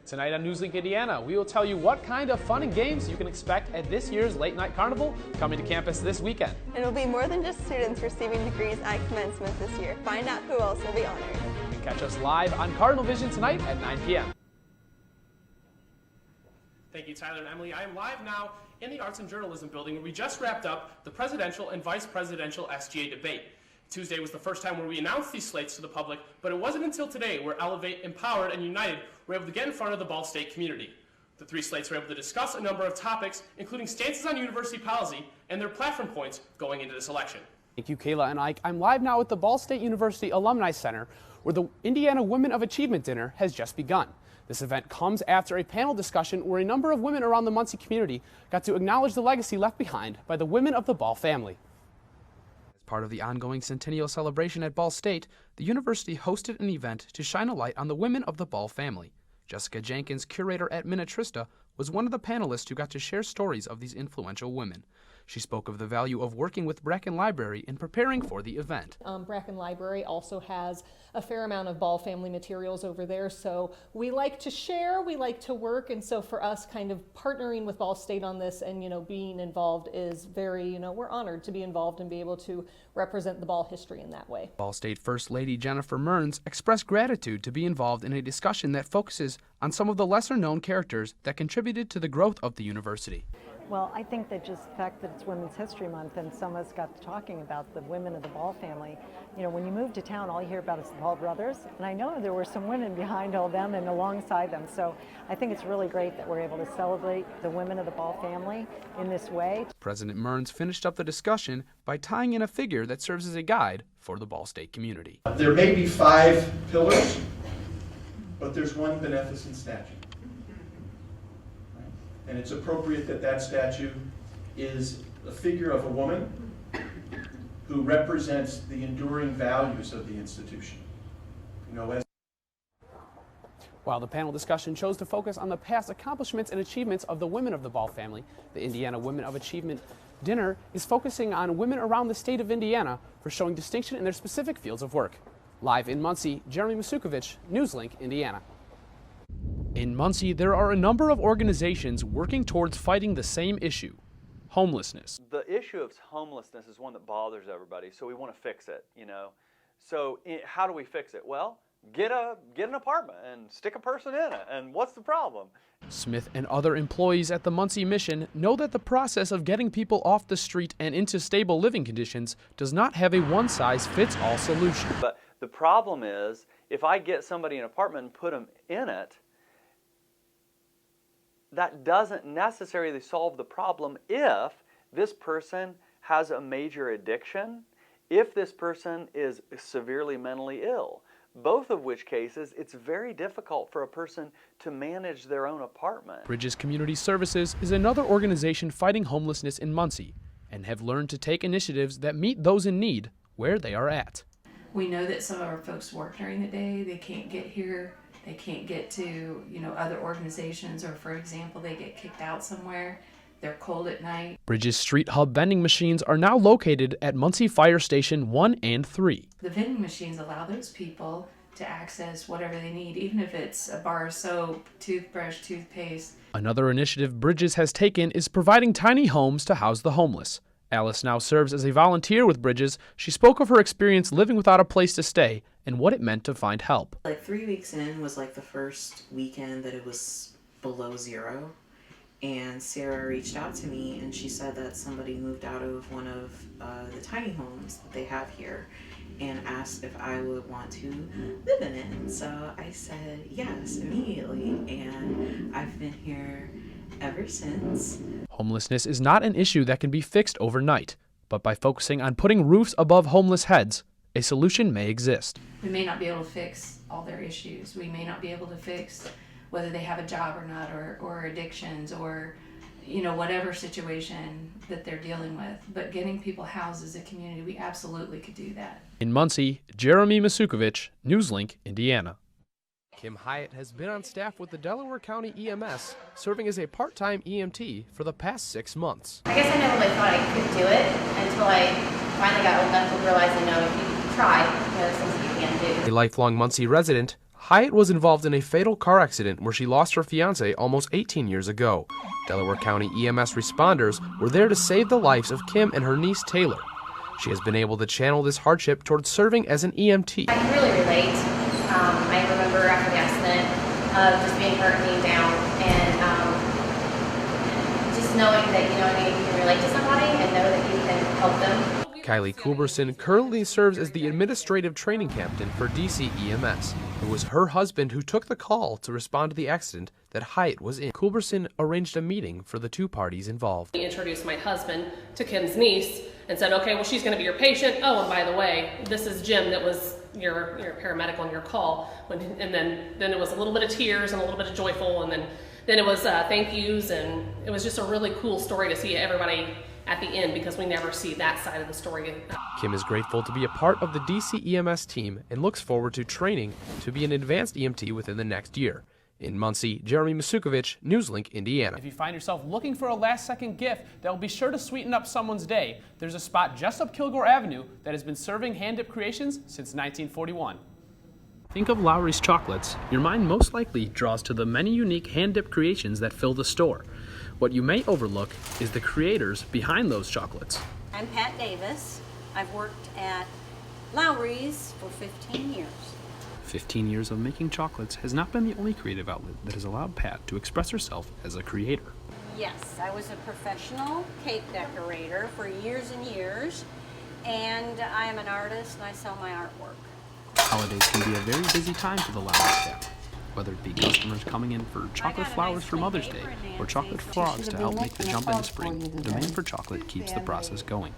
Tonight on Newslink Indiana, we will tell you what kind of fun and games you can expect at this year's Late Night Carnival coming to campus this weekend. And it'll be more than just students receiving degrees at commencement this year. Find out who else will be honored. And catch us live on Cardinal Vision tonight at 9 p.m. Thank you, Tyler and Emily. I am live now in the Arts and Journalism building where we just wrapped up the presidential and vice presidential SGA debate. Tuesday was the first time where we announced these slates to the public, but it wasn't until today where Elevate, Empowered, and United were able to get in front of the Ball State community. The three slates were able to discuss a number of topics, including stances on university policy and their platform points going into this election. Thank you, Kayla and Ike. I'm live now at the Ball State University Alumni Center, where the Indiana Women of Achievement Dinner has just begun. This event comes after a panel discussion where a number of women around the Muncie community got to acknowledge the legacy left behind by the women of the Ball family. Part of the ongoing centennial celebration at Ball State, the university hosted an event to shine a light on the women of the Ball family. Jessica Jenkins, curator at Minnetrista, was one of the panelists who got to share stories of these influential women. She spoke of the value of working with Bracken Library in preparing for the event. Bracken Library also has a fair amount of Ball family materials over there, so we like to share, we like to work, and so for us kind of partnering with Ball State on this and being involved is very, we're honored to be involved and be able to represent the Ball history in that way. Ball State First Lady Jennifer Mearns expressed gratitude to be involved in a discussion that focuses on some of the lesser-known characters that contributed to the growth of the university. Well, I think that just the fact that it's Women's History Month and some of us got to talking about the women of the Ball family, when you move to town, all you hear about is the Ball brothers, and I know there were some women behind all them and alongside them, so I think it's really great that we're able to celebrate the women of the Ball family in this way. President Mearns finished up the discussion by tying in a figure that serves as a guide for the Ball State community. There may be 5 pillars, but there's one beneficent statue. And it's appropriate that that statue is a figure of a woman who represents the enduring values of the institution. While the panel discussion chose to focus on the past accomplishments and achievements of the women of the Ball family, the Indiana Women of Achievement Dinner is focusing on women around the state of Indiana for showing distinction in their specific fields of work. Live in Muncie, Jeremy Masukevich, Newslink, Indiana. In Muncie, there are a number of organizations working towards fighting the same issue, homelessness. The issue of homelessness is one that bothers everybody, so we want to fix it, So how do we fix it? Well, get an apartment and stick a person in it, and what's the problem? Smith and other employees at the Muncie Mission know that the process of getting people off the street and into stable living conditions does not have a one-size-fits-all solution. But the problem is, if I get somebody an apartment and put them in it, that doesn't necessarily solve the problem if this person has a major addiction, if this person is severely mentally ill, both of which cases it's very difficult for a person to manage their own apartment. Bridges Community Services is another organization fighting homelessness in Muncie and have learned to take initiatives that meet those in need where they are at. We know that some of our folks work during the day, they can't get here. They can't get to, other organizations, or for example, they get kicked out somewhere. They're cold at night. Bridges Street Hub vending machines are now located at Muncie Fire Station 1 and 3. The vending machines allow those people to access whatever they need, even if it's a bar of soap, toothbrush, toothpaste. Another initiative Bridges has taken is providing tiny homes to house the homeless. Alice now serves as a volunteer with Bridges. She spoke of her experience living without a place to stay and what it meant to find help. 3 weeks in was the first weekend that it was below 0. And Sarah reached out to me and she said that somebody moved out of one of the tiny homes that they have here and asked if I would want to live in it. And so I said yes immediately, and I've been here ever since. Homelessness is not an issue that can be fixed overnight, but by focusing on putting roofs above homeless heads, a solution may exist. We may not be able to fix all their issues. We may not be able to fix whether they have a job or not, or addictions, or whatever situation that they're dealing with. But getting people housed as a community, we absolutely could do that. In Muncie, Jeremy Masukevich, Newslink, Indiana. Kim Hyatt has been on staff with the Delaware County EMS, serving as a part-time EMT for the past 6 months. I guess I never really thought I could do it until I finally got old enough to realize, if you try, there's things you can do. A lifelong Muncie resident, Hyatt was involved in a fatal car accident where she lost her fiancé almost 18 years ago. Delaware County EMS responders were there to save the lives of Kim and her niece Taylor. She has been able to channel this hardship towards serving as an EMT. I can really relate. I remember after the accident just being hurt and being down, and just knowing that, you can relate to somebody and know that you can help them. Kylie Kulberson currently serves as the administrative training captain for DC EMS. It was her husband who took the call to respond to the accident that Hyatt was in. Kulberson arranged a meeting for the two parties involved. He introduced my husband to Kim's niece and said, okay, well, she's going to be your patient. Oh, and by the way, this is Jim that was your paramedic on your call. And then it was a little bit of tears and a little bit of joyful, and then it was thank yous, and it was just a really cool story to see everybody at the end, because we never see that side of the story. Kim is grateful to be a part of the DC EMS team and looks forward to training to be an advanced EMT within the next year. In Muncie, Jeremy Masukevich, Newslink, Indiana. If you find yourself looking for a last-second gift that will be sure to sweeten up someone's day, there's a spot just up Kilgore Avenue that has been serving hand-dipped creations since 1941. Think of Lowry's chocolates. Your mind most likely draws to the many unique hand-dipped creations that fill the store. What you may overlook is the creators behind those chocolates. I'm Pat Davis. I've worked at Lowry's for 15 years. 15 years of making chocolates has not been the only creative outlet that has allowed Pat to express herself as a creator. Yes, I was a professional cake decorator for years and years, and I am an artist and I sell my artwork. Holidays can be a very busy time for the Lowry staff, whether it be customers coming in for chocolate flowers for Mother's Day or chocolate frogs to help make the jump into spring. Demand for chocolate keeps the process going.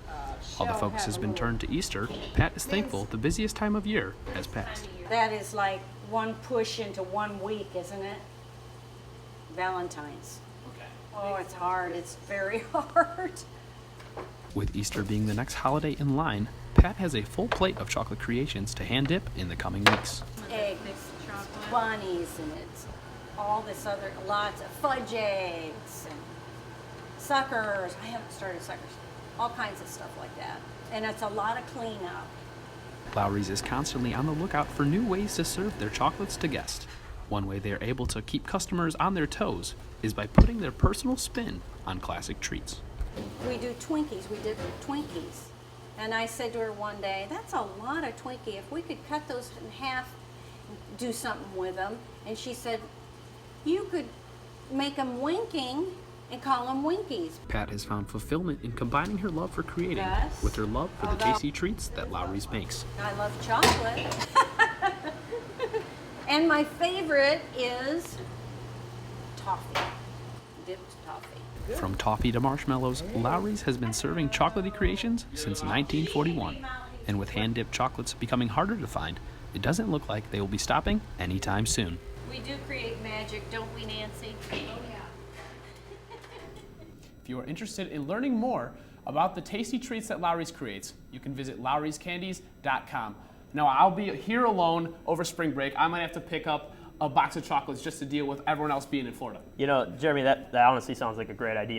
While the focus has been turned to Easter, Pat is thankful the busiest time of year has passed. That is like one push into 1 week, isn't it? Valentine's. Okay. Oh, it's hard. It's very hard. With Easter being the next holiday in line, Pat has a full plate of chocolate creations to hand dip in the coming weeks. Eggs, bunnies, and it's all this other, lots of fudge eggs and suckers. I haven't started suckers. All kinds of stuff like that. And it's a lot of cleanup. Lowry's is constantly on the lookout for new ways to serve their chocolates to guests. One way they are able to keep customers on their toes is by putting their personal spin on classic treats. We do Twinkies. We did Twinkies. And I said to her one day, that's a lot of Twinkie. If we could cut those in half, do something with them. And she said, you could make them winking and call them Winkies. Pat has found fulfillment in combining her love for creating with her love for the tasty treats that Lowry's makes. I love chocolate. And my favorite is toffee, dipped toffee. From toffee to marshmallows, Lowry's has been serving chocolatey creations since 1941. And with hand-dipped chocolates becoming harder to find, it doesn't look like they will be stopping anytime soon. We do create magic, don't we, Nancy? Oh, yeah. If you are interested in learning more about the tasty treats that Lowry's creates, you can visit lowryscandies.com. Now, I'll be here alone over spring break. I might have to pick up a box of chocolates just to deal with everyone else being in Florida. You know, Jeremy, that honestly sounds like a great idea.